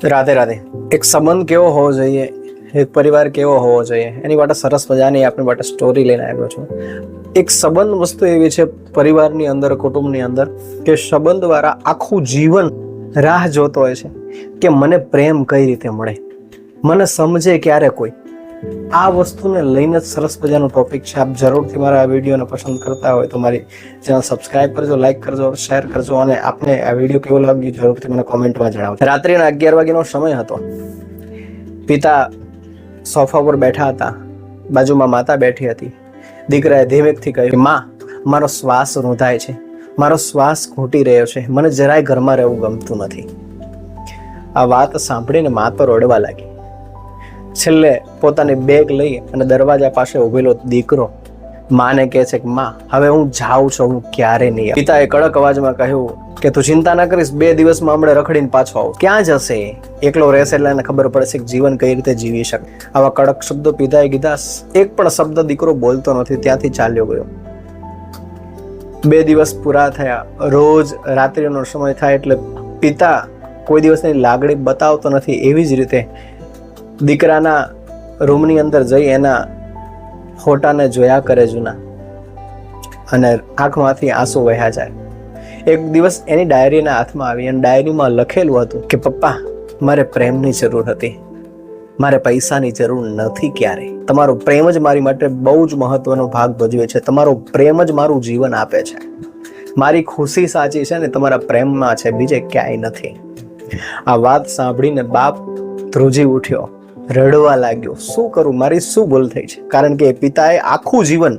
રાધે રાધે. એક સંબંધ કેવો હોવો જોઈએ, એક પરિવાર કેવો હોવો જોઈએ, એની માટે સરસ મજાની આપણી માટે સ્ટોરી લઈને આવ્યો છું. એક સંબંધ વસ્તુ એવી છે પરિવારની અંદર, કુટુંબની અંદર, કે સંબંધ દ્વારા આખું જીવન રાહ જોતો હોય છે કે મને પ્રેમ કઈ રીતે મળે, મને સમજે ક્યારે કોઈ. આ વસ્તુને લઈને જ સરસ મજાનો ટોપિક છે. આપ જરૂરથી મારા આ વિડીયોને પસંદ કરતા હોય તો મારી ચેનલ સબસ્ક્રાઇબ કરજો, લાઈક કરજો, શેર કરજો, અને આપને આ વિડીયો કેવો લાગ્યો જરૂરથી મને કોમેન્ટમાં જણાવજો. રાત્રિના 11 વાગ્યાનો સમય હતો. પિતા સોફા પર બેઠા હતા, બાજુમાં માતા બેઠી હતી. દીકરાએ ધીમેકથી કહ્યું, માં, મારો શ્વાસ રૂંધાય છે, મારો શ્વાસ ઘૂંટી રહ્યો છે, મને જરાય ઘરમાં રહેવું ગમતું નથી. આ વાત સાંભળીને મા તો રડવા લાગી. છેલ્લે પોતાની બેગ લઈ અને દરવાજા પાસે ઉભેલો દીકરો માને કહે છે કે માં, હવે હું જાઉં છું, હું ક્યારે નહીં. પિતાએ કડક અવાજમાં કહ્યું કે તું ચિંતા ના કરીશ, 2 દિવસમાં હમણાં રખડીને પાછો આવું. ક્યાં જશે? એકલો રહેશે એટલે એને ખબર પડશે કે જીવન કઈ રીતે જીવી શકે. આવા કડક શબ્દો પિતાએ કીધા. એક પણ શબ્દ દીકરો બોલતો નથી, ત્યાંથી ચાલ્યો ગયો. 2 દિવસ પૂરા થયા. રોજ રાત્રિનો સમય થાય એટલે પિતા કોઈ દિવસની લાગણી બતાવતો નથી. એવી જ રીતે દીકરાના રૂમની અંદર જઈ એના ફોટાને જોયા કરે જૂના, અને આંખમાંથી આંસુ વહ્યા જાય. એક દિવસ એની ડાયરીના હાથમાં આવી અને ડાયરીમાં લખેલું હતું કે પપ્પા, મારે પ્રેમની જરૂર હતી, મારે પૈસાની જરૂર નથી ક્યારે. તમારો પ્રેમ જ મારી માટે બહુ જ મહત્વનો ભાગ ભજવે છે. તમારો પ્રેમ જ મારું જીવન આપે છે. મારી ખુશી સાચી છે ને તમારા પ્રેમમાં છે, બીજે ક્યાંય નથી. આ વાત સાંભળીને બાપ ધ્રુજી ઉઠ્યો, રડવા લાગ્યો. શું કરું, મારી શું ભૂલ થઈ છે? કારણ કે પિતાએ આખું જીવન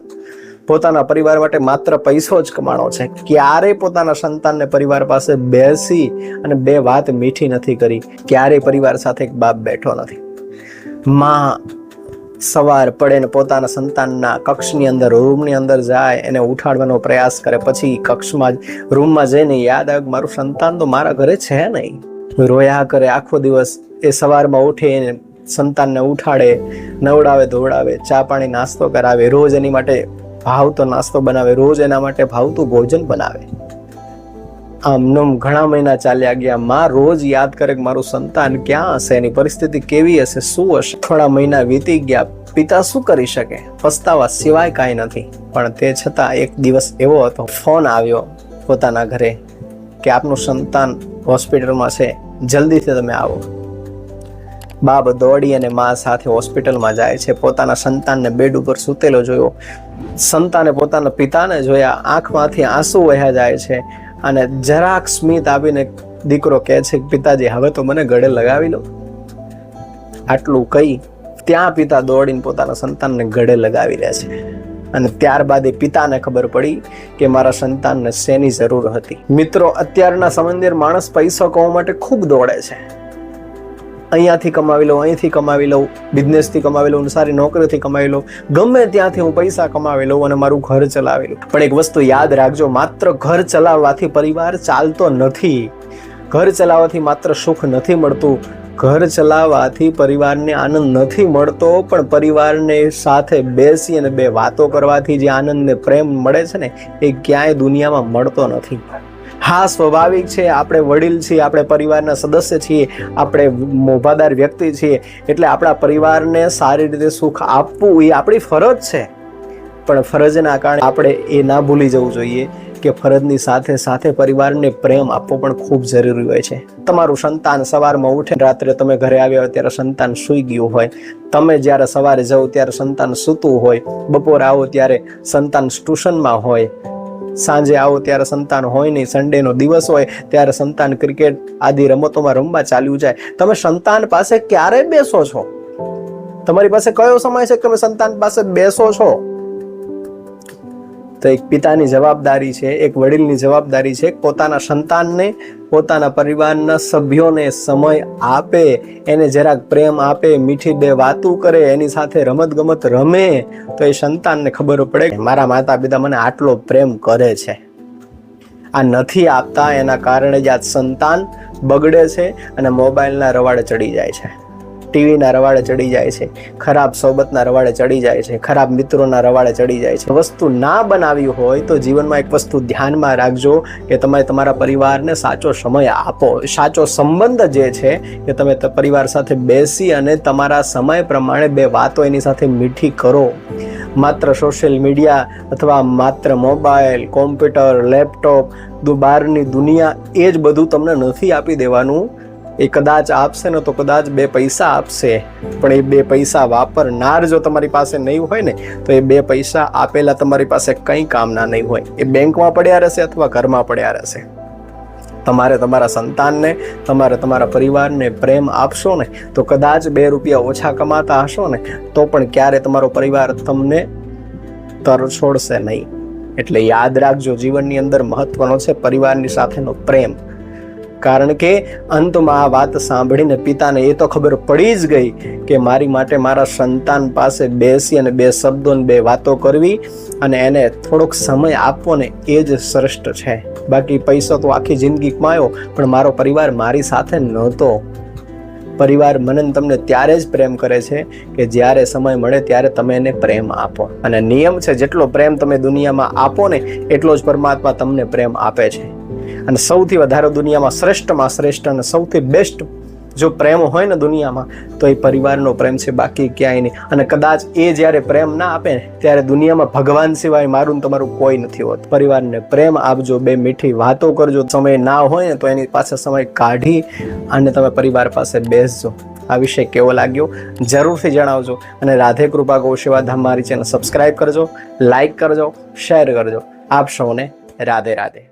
પોતાના પરિવાર માટે માત્ર પૈસો જ કમાણો છે. ક્યારેય પોતાના સંતાનને પરિવાર પાસે બેસી અને 2 વાત મીઠી નથી કરી. ક્યારેય પરિવાર સાથે એક બાપ બેઠો નથી. માં સવાર પડે ને પોતાના સંતાનના કક્ષની અંદર, રૂમની અંદર જાય, એને ઉઠાડવાનો પ્રયાસ કરે. પછી કક્ષમાં રૂમમાં જઈને યાદ આવે મારું સંતાન તો મારા ઘરે છે નહીં. રોયા કરે આખો દિવસ. એ સવારમાં ઉઠે, સંતાનને ઉઠાડે, નવડાવે, ધોવડાવે, ચા પાણી નાસ્તો કરાવે, રોજ એની માટે ભાવતો નાસ્તો બનાવે, રોજ એના માટે ભાવતું ભોજન બનાવે. આમ ઘણા મહિના ચાલ્યા ગયા. માં રોજ યાદ કરે કે મારું સંતાન ક્યાં હશે, એની પરિસ્થિતિ કેવી હશે, શું હશે. થોડા મહિના વીતી ગયા. પિતા શું કરી શકે? પસ્તાવા સિવાય કાંઈ નથી. પણ તે છતાં એક દિવસ એવો હતો, ફોન આવ્યો પોતાના ઘરે કે આપનું સંતાન હોસ્પિટલમાં છે, જલ્દીથી તમે આવો. બાપ દોડી અને મા સાથે હોસ્પિટલમાં જાય છે. પોતાના સંતાનને બેડ ઉપર સૂતેલો જોયો. સંતાને પોતાના પિતાને જોયા, આંખમાંથી આંસુ વહ્યા જાય છે. અને જરાક સ્મિત આપીને દીકરો કહે છે કે પિતાજી, હવે તો મને ગળે લગાવી લો. આટલું કહી ત્યાં પિતા દોડીને પોતાના સંતાનને ગળે લગાવી લે છે. અને ત્યારબાદ એ પિતાને ખબર પડી કે મારા સંતાનને શેની જરૂર હતી. મિત્રો, અત્યારના સમયની માણસ પૈસા કમાવા માટે ખૂબ દોડે છે. અહીંયાથી કમાવી લઉં, અહીંથી કમાવી લઉં, બિઝનેસથી કમાવી લઉં, સારી નોકરીથી કમાવી લઉં, ગમે ત્યાંથી હું પૈસા કમાવી લઉં અને મારું ઘર ચલાવી લઉં. પણ એક વસ્તુ યાદ રાખજો, માત્ર ઘર ચલાવવાથી પરિવાર ચાલતો નથી. ઘર ચલાવવાથી માત્ર સુખ નથી મળતું. ઘર ચલાવવાથી પરિવારને આનંદ નથી મળતો. પણ પરિવારને સાથે બેસી અને 2 વાતો કરવાથી જે આનંદ ને પ્રેમ મળે છે ને, એ ક્યાંય દુનિયામાં મળતો નથી. હા, સ્વાભાવિક છે, આપણે વડીલ છીએ, આપણે પરિવારના સદસ્ય છીએ, આપણે મોભાદાર વ્યક્તિ છીએ, એટલે આપણા પરિવારને સારી રીતે સુખ આપવું એ આપણી ફરજ છે. પણ ફરજના કારણે આપણે એ ના ભૂલી જવું જોઈએ કે ફરજની સાથે સાથે પરિવારને પ્રેમ આપવો પણ ખૂબ જરૂરી હોય છે. તમારું સંતાન સવારમાં ઉઠે, રાત્રે તમે ઘરે આવ્યા હોય ત્યારે સંતાન સૂઈ ગયું હોય, તમે જ્યારે સવારે જાઓ ત્યારે સંતાન સૂતું હોય, બપોરે આવો ત્યારે સંતાન ટ્યુશનમાં હોય, સાંજે આવો ત્યારે સંતાન હોય નહીં, સન્ડેનો દિવસ હોય ત્યારે સંતાન ક્રિકેટ આદિ રમતોમાં રમવા ચાલ્યું જાય. તમે સંતાન પાસે ક્યારે બેસો છો? તમારી પાસે કયો સમય છે કે તમે સંતાન પાસે બેસો છો? તો એક પિતાની જવાબદારી છે, એક વડીલની જવાબદારી છે, પોતાના સંતાનને, પોતાના પરિવારના સભ્યોને સમય આપે, એને જરાક પ્રેમ આપે, મીઠી 2 વાતો કરે, એની સાથે રમત ગમત રમે, તો એ સંતાનને ખબર પડે કે મારા માતા પિતા મને આટલો પ્રેમ કરે છે. આ નથી આપતા, એના કારણે જ આ સંતાન બગડે છે અને મોબાઈલના રવાડે ચડી જાય છે. ટીવીના રવાડે ચડી જાય છે, ખરાબ સોબતના રવાડે ચડી જાય છે, ખરાબ મિત્રોના રવાડે ચડી જાય છે. વસ્તુ ના બનાવી હોય તો જીવનમાં એક વસ્તુ ધ્યાનમાં રાખજો કે તમે તમારા પરિવારને સાચો સમય આપો. સાચો સંબંધ જે છે કે તમે પરિવાર સાથે બેસી અને તમારા સમય પ્રમાણે બે વાતો એની સાથે મીઠી કરો. માત્ર સોશિયલ મીડિયા અથવા માત્ર મોબાઈલ, કોમ્પ્યુટર, લેપટોપ, બહારની દુનિયા એ જ બધું તમને નથી આપી દેવાનું. એ કદાચ આપશે ને તો કદાચ 2 પૈસા આપશે, પણ એ 2 પૈસા વાપરનાર જો તમારી પાસે નહીં હોય ને તો એ 2 પૈસા આપેલા તમારી પાસે કંઈ કામના નહીં હોય. એ બેંકમાં પડ્યા રહેશે અથવા ઘરમાં પડ્યા રહેશે. તમારે તમારા સંતાનને, તમારે તમારા પરિવારને પ્રેમ આપશો ને તો કદાચ 2 રૂપિયા ઓછા કમાતા હશો ને તો પણ ક્યારે તમારો પરિવાર તમને તરછોડશે નહીં. એટલે યાદ રાખજો, જીવનની અંદર મહત્વનો છે પરિવારની સાથેનો પ્રેમ. કારણ કે અંતમાં આ વાત સાંભળીને પિતાને એ તો ખબર પડી જ ગઈ કે મારી માટે મારા સંતાન પાસે બેસી અને 2 શબ્દો ને 2 વાતો કરવી અને એને થોડોક સમય આપવો ને એ જ શ્રેષ્ઠ છે. બાકી પૈસો તો આખી જિંદગી કમાયો પણ મારો પરિવાર મારી સાથે નહોતો. પરિવાર મને તમને ત્યારે જ પ્રેમ કરે છે કે જ્યારે સમય મળે ત્યારે તમે એને પ્રેમ આપો. અને નિયમ છે, જેટલો પ્રેમ તમે દુનિયામાં આપો ને એટલો જ પરમાત્મા તમને પ્રેમ આપે છે. અને સૌથી વધારે દુનિયામાં શ્રેષ્ઠમાં શ્રેષ્ઠ અને સૌથી બેસ્ટ જો પ્રેમ હોય ને દુનિયામાં તો એ પરિવારનો પ્રેમ છે, બાકી ક્યાંય નહીં. અને કદાચ એ જ્યારે પ્રેમ ના આપે ને ત્યારે દુનિયામાં ભગવાન સિવાય મારું ને તમારું કોઈ નથી હોતું. પરિવારને પ્રેમ આપજો, 2 મીઠી વાતો કરજો. સમય ના હોય ને તો એની પાસે સમય કાઢી અને તમે પરિવાર પાસે બેસજો. આ વિષય કેવો લાગ્યો જરૂરથી જણાવજો. અને રાધે કૃપા ગૌ સેવા ધામ મારી ચેનલ સબસ્ક્રાઈબ કરજો, લાઈક કરજો, શેર કરજો. આપ સૌને રાધે રાધે.